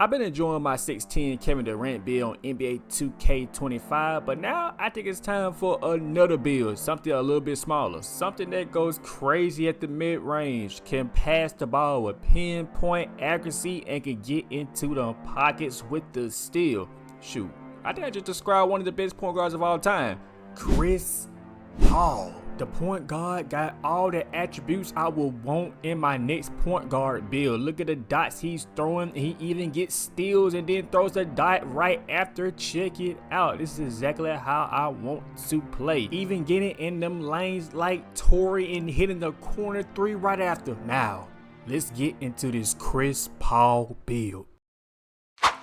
I've been enjoying my 6'10 Kevin Durant build on NBA 2K25, but now I think it's time for another build, something a little bit smaller, something that goes crazy at the mid-range, can pass the ball with pinpoint accuracy, and can get into the pockets with the steal. Shoot, I think I just described one of the best point guards of all time, Chris Paul. The point guard got all the attributes I would want in my next point guard build. Look at the dots he's throwing. He even gets steals and then throws the dot right after. Check it out. This is exactly how I want to play. Even getting in them lanes like Torrey and hitting the corner three right after. Now, let's get into this Chris Paul build.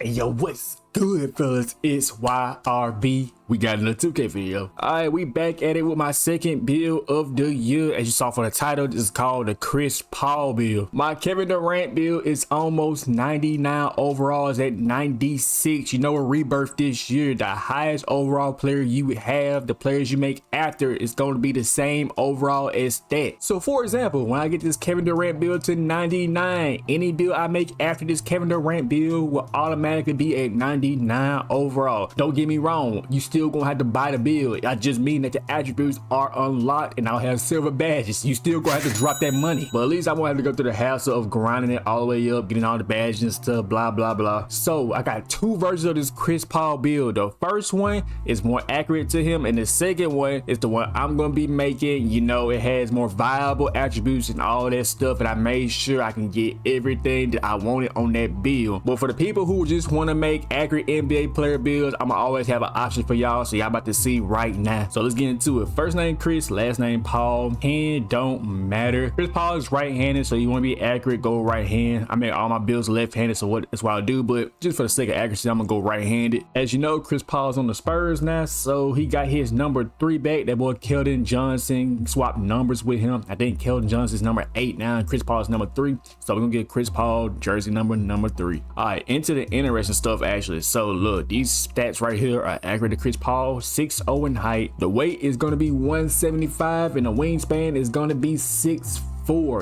Hey, yo, what's good, fellas? It's YRB. We got another 2K video. Alright, we back at it with my second build of the year. As you saw from the title, this is called the Chris Paul build. My Kevin Durant build is almost 99 overalls at 96. You know, a rebirth this year. The highest overall player you have, the players you make after, is going to be the same overall as that. So for example, when I get this Kevin Durant build to 99, any build I make after this Kevin Durant build will automatically be at 99 overall. Don't get me wrong, you still gonna have to buy the build. I just mean that the attributes are unlocked and I'll have silver badges. You still gonna have to drop that money, but at least I won't have to go through the hassle of grinding it all the way up, getting all the badges and stuff, blah blah blah. So I got two versions of this Chris Paul build. The first one is more accurate to him, and the second one is the one I'm gonna be making. You know, it has more viable attributes and all that stuff, and I made sure I can get everything that I wanted on that build. But for the people who just want to make accurate NBA player builds, I'm gonna always have an option for y'all, so y'all about to see right now. So let's get into it. First name Chris, last name Paul. Hand don't matter. Chris Paul is right-handed, so you want to be accurate, go right hand. I make all my builds left-handed, so that's what I do, but just for the sake of accuracy, I'm gonna go right-handed. As you know, Chris Paul's on the Spurs now, so he got his number 3 back. That boy Keldon Johnson swapped numbers with him. I think Keldon Johnson's number 8 now, and Chris Paul's number 3. So we're gonna get Chris Paul jersey number 3. All right, into the interesting stuff actually. So look, these stats right here are accurate to Chris Paul. 6'0" in height. The weight is going to be 175 and the wingspan is going to be 6'4".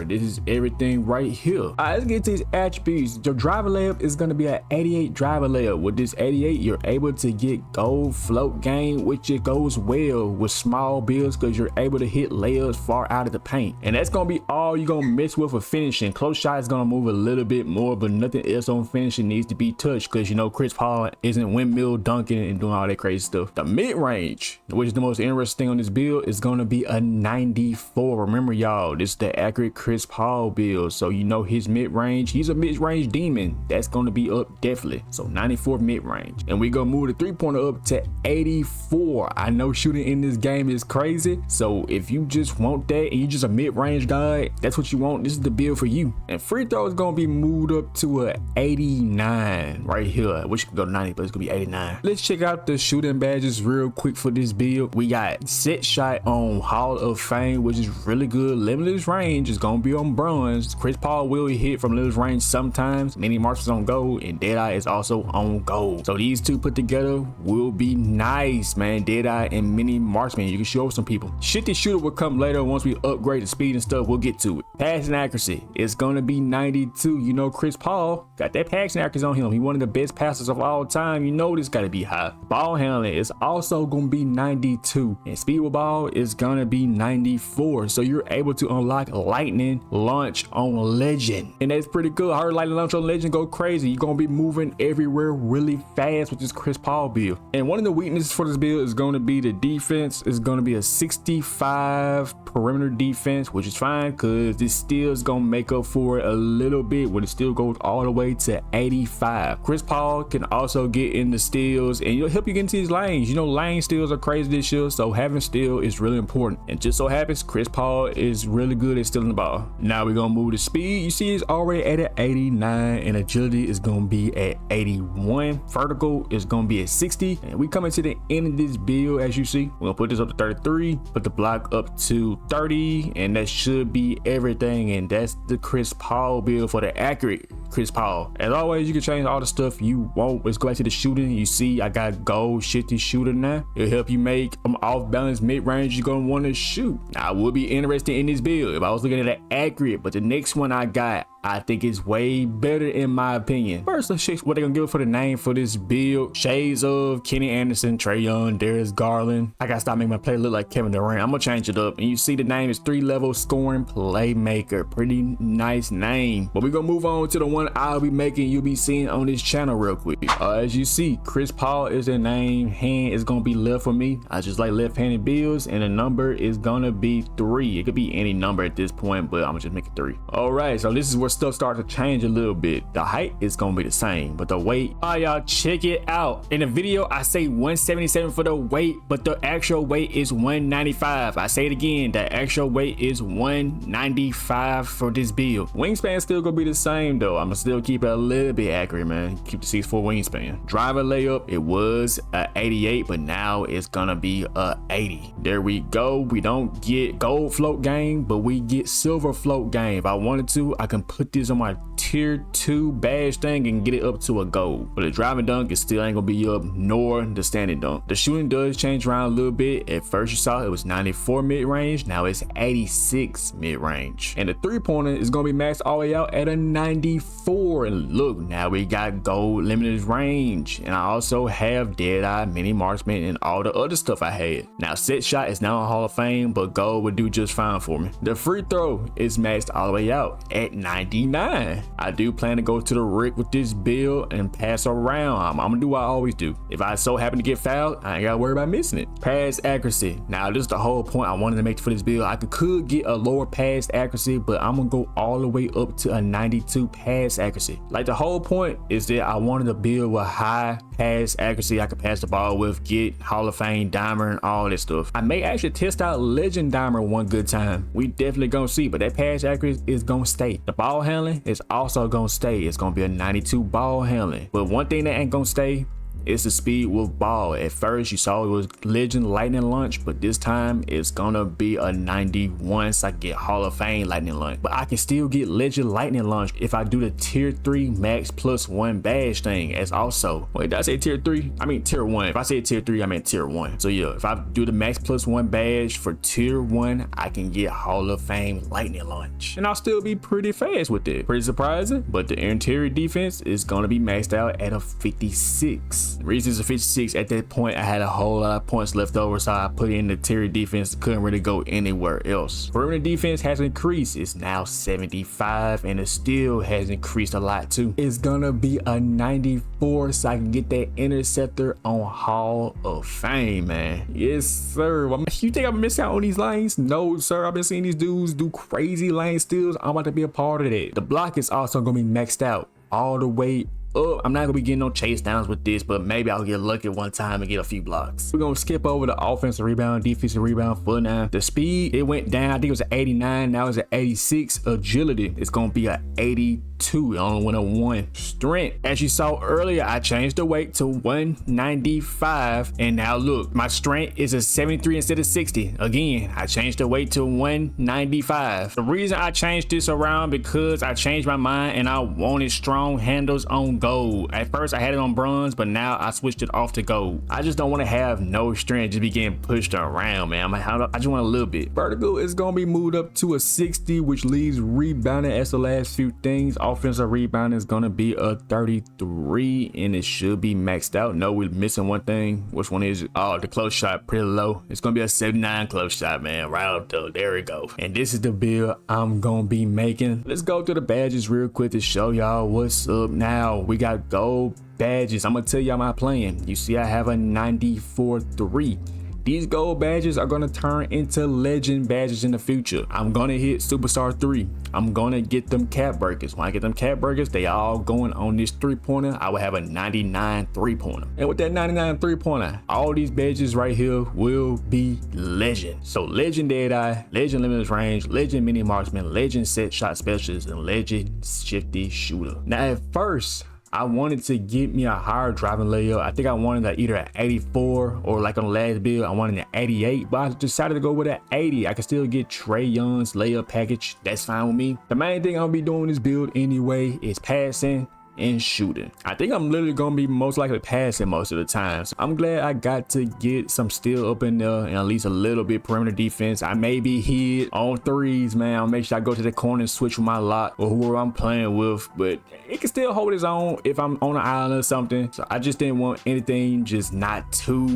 This is everything right here. All right, let's get to these attributes. Your driver layup is going to be an 88 driver layup. With this 88, you're able to get gold float game, which it goes well with small builds because you're able to hit layups far out of the paint. And that's going to be all you're going to mess with for finishing. Close shot is going to move a little bit more, but nothing else on finishing needs to be touched because, you know, Chris Paul isn't windmill dunking and doing all that crazy stuff. The mid-range, which is the most interesting on this build, is going to be a 94. Remember, y'all, this is the accurate Chris Paul build, so you know his mid-range, he's a mid-range demon. That's going to be up definitely. So 94 mid-range, and we gonna move the 3-pointer up to 84. I know shooting in this game is crazy, so if you just want that and you just a mid-range guy, that's what you want, this is the build for you. And free throw is gonna be moved up to a 89 right here. I wish it could go to 90, but it's gonna be 89. Let's check out the shooting badges real quick for this build. We got set shot on Hall of Fame, which is really good. Limitless range is gonna be on bronze. Chris Paul will hit from limitless range sometimes. Mini Marks is on gold, and Deadeye is also on gold. So these two put together will be nice, man. Deadeye and Mini Marksman, you can show some people. Shifty shooter will come later once we upgrade the speed and stuff. We'll get to it. Passing accuracy is gonna be 92. You know, Chris Paul got that passing accuracy on him. He one of the best passers of all time. You know this gotta be high. Ball handling is also gonna be 92, and speed with ball is gonna be 94. So you're able to unlock lightning launch on legend, and that's pretty good. I heard lightning launch on legend go crazy. You're gonna be moving everywhere really fast with this Chris Paul build. And one of the weaknesses for this build is going to be the defense. Is going to be a 65 perimeter defense, which is fine because this still is gonna make up for it a little bit when it still goes all the way to 85. Chris Paul can also get in the steals, and it'll help you get into these lanes. You know, lane steals are crazy this year, so having steal is really important. And just so happens Chris Paul is really good at stealing the ball. Now we're gonna move the speed. You see, it's already at an 89, and agility is gonna be at 81. Vertical is gonna be at 60, and we coming to the end of this build. As you see, we're gonna put this up to 33, put the block up to 30, and that should be everything. And that's the Chris Paul build for the accurate Chris Paul. As always, you can change all the stuff you want. Let's go back to the shooting. You see, I got gold shifty shooter now. It'll help you make off balance mid range you're gonna want to shoot. Now, I would be interested in this build if I was looking at an accurate, but the next one I got I think it's way better in my opinion. First, let's check what they're gonna give for the name for this build. Shades of Kenny Anderson, Trae Young, Darius Garland. I gotta stop making my player look like Kevin Durant. I'm gonna change it up. And you see the name is 3-level scoring playmaker. Pretty nice name. But we're gonna move on to the one I'll be making, you'll be seeing on this channel real quick. As you see, Chris Paul is the name. Hand is gonna be left for me. I just like left-handed builds, and the number is gonna be 3. It could be any number at this point, but I'm gonna just make it 3. All right, so this is where stuff starts to change a little bit. The height is gonna be the same, but the weight, y'all check it out. In the video, I say 177 for the weight, but the actual weight is 195. I say it again, the actual weight is 195 for this build. Wingspan still gonna be the same though. I'm gonna still keep it a little bit accurate, man. Keep the 6'4" wingspan. Driver layup, it was a 88, but now it's gonna be a 80. There we go. We don't get gold float game, but we get silver float game. If I wanted to, I can put this on my tier 2 badge thing and get it up to a gold. But the driving dunk is still ain't gonna be up, nor the standing dunk. The shooting does change around a little bit. At first you saw it was 94 mid-range, now it's 86 mid-range. And the 3-pointer is gonna be maxed all the way out at a 94. And look, now we got gold limited range. And I also have dead eye, mini marksman, and all the other stuff I had. Now set shot is now a Hall of Fame, but gold would do just fine for me. The free throw is maxed all the way out at 99. I do plan to go to the Rick with this build and pass around. I'm gonna do what I always do. If I so happen to get fouled, I ain't gotta worry about missing it. Pass accuracy. Now this is the whole point I wanted to make for this build. I could get a lower pass accuracy, but I'm gonna go all the way up to a 92 pass accuracy. Like the whole point is that I wanted to build with high pass accuracy I could pass the ball with, get Hall of Fame dimer and all that stuff. I may actually test out Legend dimer one good time. We definitely gonna see, but that pass accuracy is gonna stay. The ball handling is also gonna stay. It's gonna be a 92 ball handling. But one thing that ain't gonna stay It's the speed with ball. At first you saw it was Legend Lightning Launch, but this time it's gonna be a 91 so I can get Hall of Fame Lightning Launch. But I can still get Legend Lightning Launch if I do the tier 3 max plus 1 badge thing as also. Wait, did I say tier 3? I mean tier 1. If I say tier 3, I meant tier 1. So yeah, if I do the max plus 1 badge for tier 1, I can get Hall of Fame Lightning Launch. And I'll still be pretty fast with it. Pretty surprising, but the interior defense is gonna be maxed out at a 56. The reason it's a 56, at that point I had a whole lot of points left over, so I put in the interior defense, couldn't really go anywhere else. Perimeter defense has increased, it's now 75, and it still has increased a lot too. It's gonna be a 94 so I can get that interceptor on Hall of Fame, man. Yes sir. You think I'm missing out on these lanes? No sir, I've been seeing these dudes do crazy lane steals. I'm about to be a part of that. The block is also gonna be maxed out all the way up. I'm not gonna be getting no chase downs with this, but maybe I'll get lucky one time and get a few blocks. We're gonna skip over the offensive rebound, defensive rebound for now. The speed, it went down. I think it was an 89, now it's an 86. Agility, it's gonna be an 82. It only went a 1. Strength, as you saw earlier, I changed the weight to 195, and now look, my strength is a 73 instead of 60. Again, I changed the weight to 195. The reason I changed this around because I changed my mind and I wanted strong handles on gold. At first I had it on bronze, but now I switched it off to gold. I just don't want to have no strength, just be getting pushed around, man. I just want a little bit. Vertical is gonna be moved up to a 60, which leaves rebounding as the last few things. Offensive rebounding is gonna be a 33, and it should be maxed out. No, we're missing one thing. Which one is it? Oh, the close shot, pretty low. It's gonna be a 79 close shot, man. Right up there. There we go. And this is the build I'm gonna be making. Let's go through the badges real quick to show y'all what's up now. We got gold badges. I'm gonna tell y'all my plan. You see I have a 94-3. These gold badges are gonna turn into legend badges in the future. I'm gonna hit superstar 3. I'm gonna get them cap breakers. When I get them cap breakers, they all going on this 3-pointer. I will have a 99 3-pointer. And with that 99 3-pointer, all these badges right here will be legend. So legend dead eye, legend limited range, legend mini marksman, legend set shot specialist, and legend shifty shooter. Now at first, I wanted to get me a higher driving layup. I think I wanted either an 84 or like on the last build, I wanted an 88, but I decided to go with an 80. I can still get Trae Young's layup package. That's fine with me. The main thing I'll be doing this build anyway is passing, and shooting. I think I'm literally gonna be most likely passing most of the time. So I'm glad I got to get some steal up in there and at least a little bit perimeter defense. I may be hit on threes, man. I'll make sure I go to the corner and switch with my lock or whoever I'm playing with, but it can still hold its own if I'm on an island or something. So I just didn't want anything just not too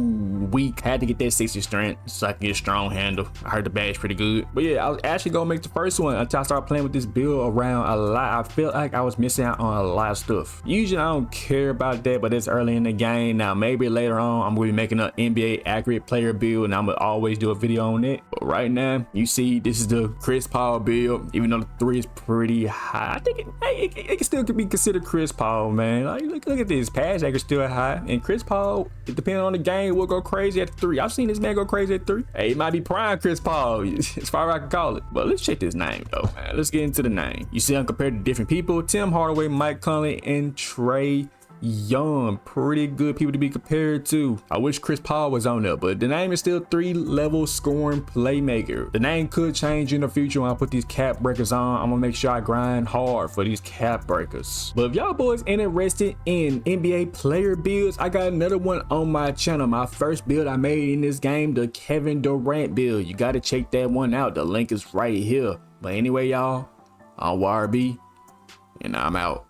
weak. I had to get that 60 strength so I can get a strong handle. I heard the badge pretty good. But yeah, I was actually gonna make the first one until I started playing with this build around a lot. I felt like I was missing out on a lot of stuff. Usually I don't care about that, but it's early in the game. Now maybe later on I'm gonna be making an NBA accurate player build and I'm gonna always do a video on it. But right now you see this is the Chris Paul build. Even though the 3 is pretty high, I think it can still be considered Chris Paul, man. Like look at this, pass accuracy still high, and Chris Paul, it depending on the game, will go crazy at 3. I've seen this man go crazy at 3. Hey, it might be prime Chris Paul as far as I can call it. But let's check this name though. Man, let's get into the name. You see I'm compared to different people: Tim Hardaway, Mike Conley, and Trey Young. Pretty good people to be compared to. I wish Chris Paul was on there, but the name is still 3-level scoring playmaker. The name could change in the future when I put these cap breakers on. I'm gonna make sure I grind hard for these cap breakers. But if y'all boys interested in NBA player builds, I got another one on my channel. My first build I made in this game, the Kevin Durant build. You gotta check that one out. The link is right here. But anyway, y'all, I'm YRB and I'm out.